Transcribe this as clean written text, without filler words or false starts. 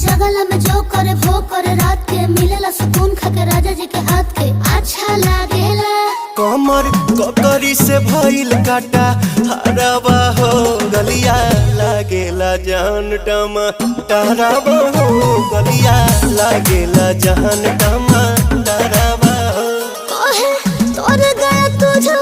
जगला में जो करे वो करे रात के मिलेला सुकून खाके राजा जी के हाथ के अच्छा लागेला। कमर ककरी से भइल काटा हराबा हो गलिया लागेला जान टमाटराबा हो गलिया लागेला जान टमाटराबा हो। तोहे तोर गया तुझे